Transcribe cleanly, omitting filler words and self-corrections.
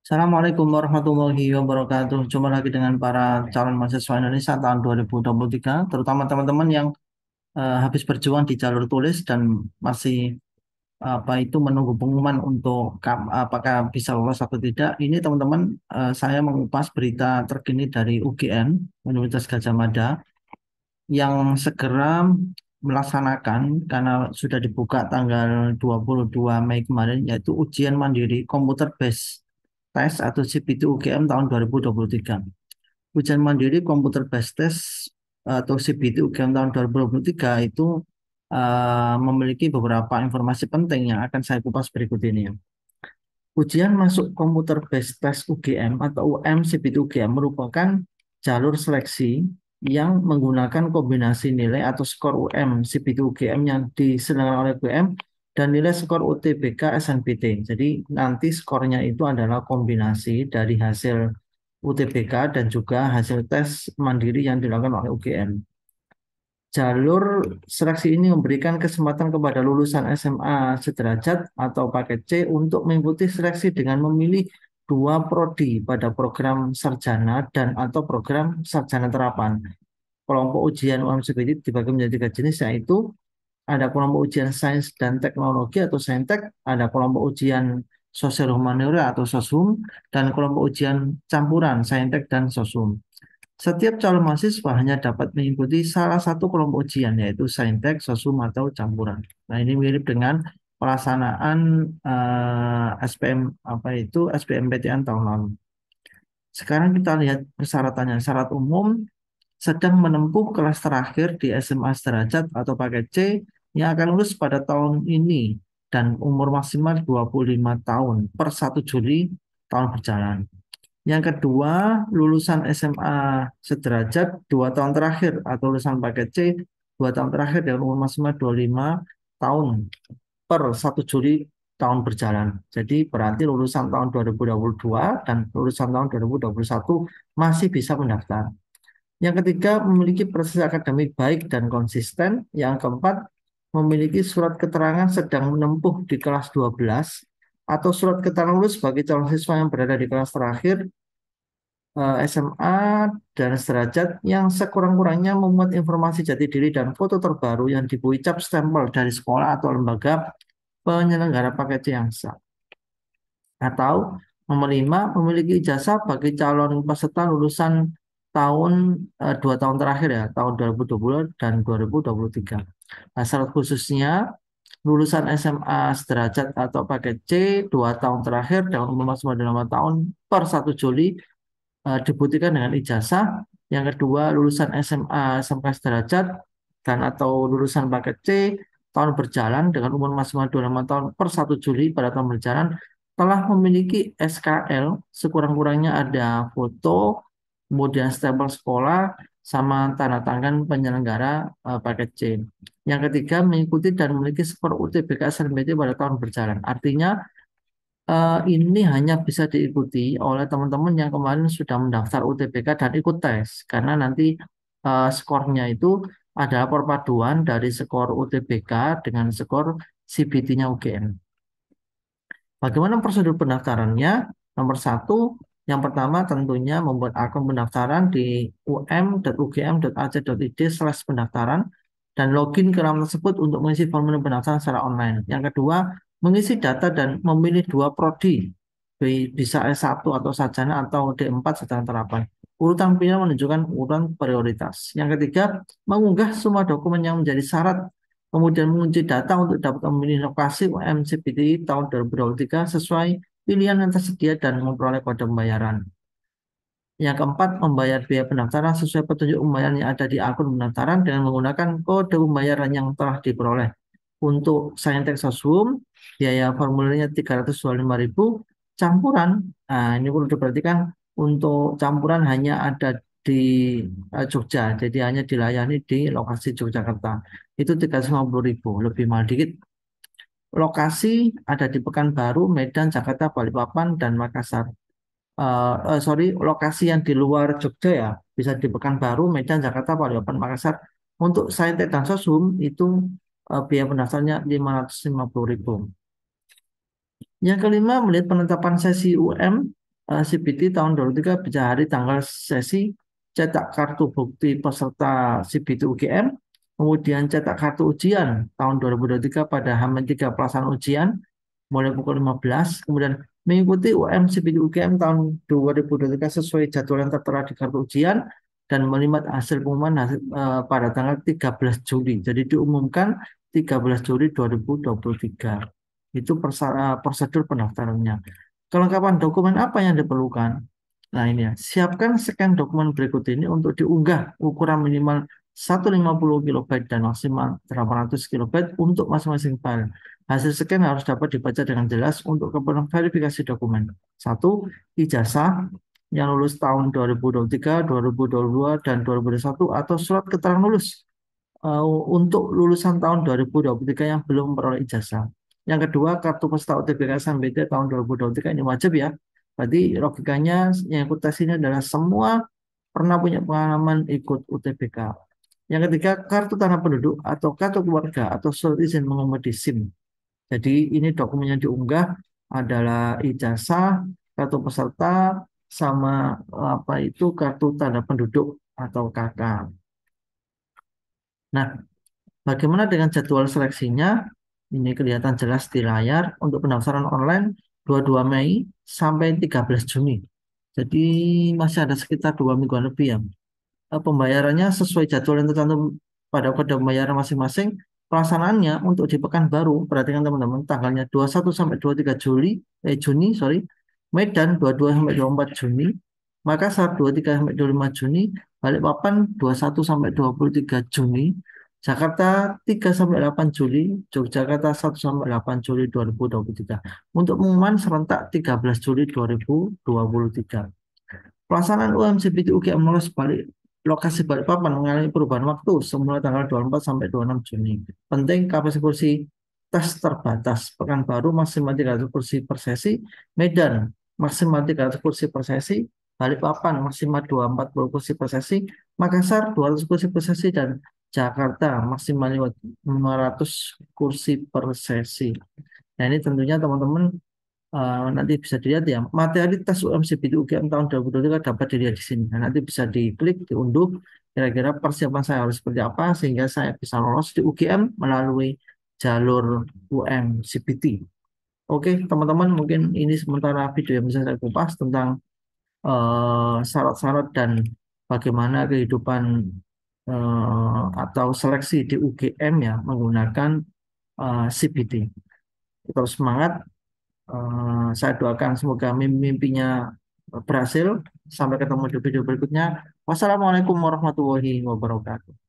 Assalamualaikum warahmatullahi wabarakatuh. Jumpa lagi dengan para calon mahasiswa Indonesia tahun 2023, terutama teman-teman yang habis berjuang di jalur tulis dan masih menunggu pengumuman untuk apakah bisa lolos atau tidak. Ini teman-teman, saya mengupas berita terkini dari UGM Universitas Gadjah Mada yang segera melaksanakan karena sudah dibuka tanggal 22 Mei kemarin, yaitu ujian mandiri komputer based test atau CBT UGM tahun 2023. Ujian mandiri komputer based test atau CBT UGM tahun 2023 itu memiliki beberapa informasi penting yang akan saya kupas berikut ini. Ujian masuk komputer based test UGM atau UM CBT UGM merupakan jalur seleksi yang menggunakan kombinasi nilai atau skor UM CBT UGM yang diselenggarakan oleh UGM dan nilai skor UTBK SNBT. Jadi nanti skornya itu adalah kombinasi dari hasil UTBK dan juga hasil tes mandiri yang dilakukan oleh UGM. Jalur seleksi ini memberikan kesempatan kepada lulusan SMA sederajat atau paket C untuk mengikuti seleksi dengan memilih dua prodi pada program sarjana dan atau program sarjana terapan. Kelompok ujian UMCB ini dibagi menjadi tiga jenis, yaitu ada kelompok ujian sains dan teknologi atau saintek, ada kelompok ujian sosial humaniora atau soshum, dan kelompok ujian campuran saintek dan soshum. Setiap calon mahasiswa hanya dapat mengikuti salah satu kelompok ujian, yaitu saintek, sosum, atau campuran. Nah, ini mirip dengan pelaksanaan SPM SBMPTN tahun lalu. Sekarang kita lihat persyaratannya. Syarat umum sedang menempuh kelas terakhir di SMA sederajat atau paket C yang akan lulus pada tahun ini dan umur maksimal 25 tahun per 1 Juli tahun berjalan. Yang kedua, lulusan SMA sederajat 2 tahun terakhir atau lulusan paket C 2 tahun terakhir dengan umur maksimal 25 tahun per 1 Juli tahun berjalan. Jadi berarti lulusan tahun 2022 dan lulusan tahun 2021 masih bisa mendaftar. Yang ketiga, memiliki prestasi akademik baik dan konsisten. Yang keempat, memiliki surat keterangan sedang menempuh di kelas 12 atau surat keterangan lulus bagi calon siswa yang berada di kelas terakhir SMA dan sederajat yang sekurang-kurangnya memuat informasi jati diri dan foto terbaru yang diberi cap stempel dari sekolah atau lembaga penyelenggara paket C yang sah. Atau nomor 5, memiliki ijazah bagi calon peserta lulusan tahun 2 tahun terakhir, ya, tahun 2020 dan 2023. Nah, syarat khususnya lulusan SMA sederajat atau paket C 2 tahun terakhir dengan umur maksimal 5 tahun per 1 Juli dibuktikan dengan ijazah. Yang kedua, lulusan SMA SMK sederajat dan atau lulusan paket C tahun berjalan dengan umur maksimal 25 tahun per 1 Juli pada tahun berjalan telah memiliki SKL, sekurang-kurangnya ada foto, kemudian stempel sekolah, sama tanda tangan penyelenggara paket C. Yang ketiga, mengikuti dan memiliki skor UTBK SNBT pada tahun berjalan. Artinya ini hanya bisa diikuti oleh teman-teman yang kemarin sudah mendaftar UTBK dan ikut tes, karena nanti skornya itu adalah perpaduan dari skor UTBK dengan skor CBT-nya UGM. Bagaimana prosedur pendaftarannya? Nomor satu, yang pertama tentunya membuat akun pendaftaran di um.ugm.ac.id/pendaftaran dan login ke laman tersebut untuk mengisi formulir pendaftaran secara online. Yang kedua, mengisi data dan memilih dua prodi, bisa S1 atau sarjana atau D4 sarjana terapan. Urutan pilihan menunjukkan urutan prioritas. Yang ketiga, mengunggah semua dokumen yang menjadi syarat, kemudian mengunci data untuk dapat memilih lokasi UMCBT tahun 2023 sesuai pilihan yang tersedia dan memperoleh kode pembayaran. Yang keempat, membayar biaya pendaftaran sesuai petunjuk pembayaran yang ada di akun pendaftaran dengan menggunakan kode pembayaran yang telah diperoleh. Untuk Saintek Sosum, biaya formulirnya 325.000, campuran. Nah, ini perlu diperhatikan, untuk campuran hanya ada di Jogja, jadi hanya dilayani di lokasi Yogyakarta. Itu 350.000, lebih mahal dikit. Lokasi ada di Pekanbaru, Medan, Jakarta, Balikpapan, dan Makassar. Lokasi yang di luar Jogja, ya, bisa di Pekanbaru, Medan, Jakarta, Balikpapan, Makassar. Untuk Saintek dan Sosum itu biaya pendaftarannya 550.000. Yang kelima, melihat penetapan sesi UM. CBT tahun 2023 bisa hari tanggal sesi, cetak kartu bukti peserta CBT UGM, kemudian cetak kartu ujian tahun 2023 pada H-3 pelaksanaan ujian mulai pukul 15, kemudian mengikuti UM CBT UGM tahun 2023 sesuai jadwal yang tertera di kartu ujian dan melihat hasil pengumuman pada tanggal 13 Juli. Jadi diumumkan 13 Juli 2023. Itu prosedur pendaftarannya. Kelengkapan dokumen apa yang diperlukan? Nah ini ya, siapkan scan dokumen berikut ini untuk diunggah ukuran minimal 150 kilobyte dan maksimal 800 kilobyte untuk masing-masing file. Hasil scan harus dapat dibaca dengan jelas untuk keperluan verifikasi dokumen. Satu, ijazah yang lulus tahun 2023, 2022, dan 2021 atau surat keterangan lulus untuk lulusan tahun 2023 yang belum memperoleh ijazah. Yang kedua, kartu peserta UTBK SNMPTN tahun 2023 ini wajib ya. Berarti logikanya yang ikut tes ini adalah semua pernah punya pengalaman ikut UTBK. Yang ketiga, kartu tanda penduduk atau kartu keluarga atau surat izin mengemudi SIM. Jadi ini dokumen yang diunggah adalah ijazah, kartu peserta, sama apa itu kartu tanda penduduk atau KK. Nah, bagaimana dengan jadwal seleksinya? Ini kelihatan jelas di layar untuk pendaftaran online 22 Mei sampai 13 Juni. Jadi masih ada sekitar 2 mingguan lebih ya. Pembayarannya sesuai jadwal yang tercantum pada kode pembayaran masing-masing. Pelaksanaannya untuk di Pekanbaru, perhatikan teman-teman, tanggalnya 21 sampai 23 Juni, sorry. Medan 22 sampai 24 Juni. Makassar 23 sampai 25 Juni. Balikpapan 21 sampai 23 Juni. Jakarta 3 sampai 8 Juli, Yogyakarta 1 sampai 8 Juli 2023. Untuk pengumuman serentak 13 Juli 2023. Pelaksanaan UMCBT UGM Molos balik lokasi Balikpapan mengalami perubahan waktu semula tanggal 24 sampai 26 Juni. Penting kapasitas kursi tes terbatas. Pekanbaru maksimal 300 kursi per sesi, Medan maksimal 300 kursi per sesi, Balikpapan maksimal 240 kursi per sesi, Makassar 200 kursi per sesi, dan Jakarta maksimal 500 kursi per sesi. Nah ini tentunya teman-teman nanti bisa dilihat ya materi tes UMCBT UGM tahun 2023 dapat dilihat di sini. Nah, nanti bisa diklik, diunduh kira-kira persiapan saya harus seperti apa sehingga saya bisa lolos di UGM melalui jalur UMCBT. Oke, teman-teman, mungkin ini sementara video yang bisa saya kupas tentang syarat-syarat dan bagaimana kehidupan atau seleksi di UGM ya menggunakan CBT. Terus semangat. Saya doakan semoga mimpinya berhasil. Sampai ketemu di video berikutnya. Wassalamualaikum warahmatullahi wabarakatuh.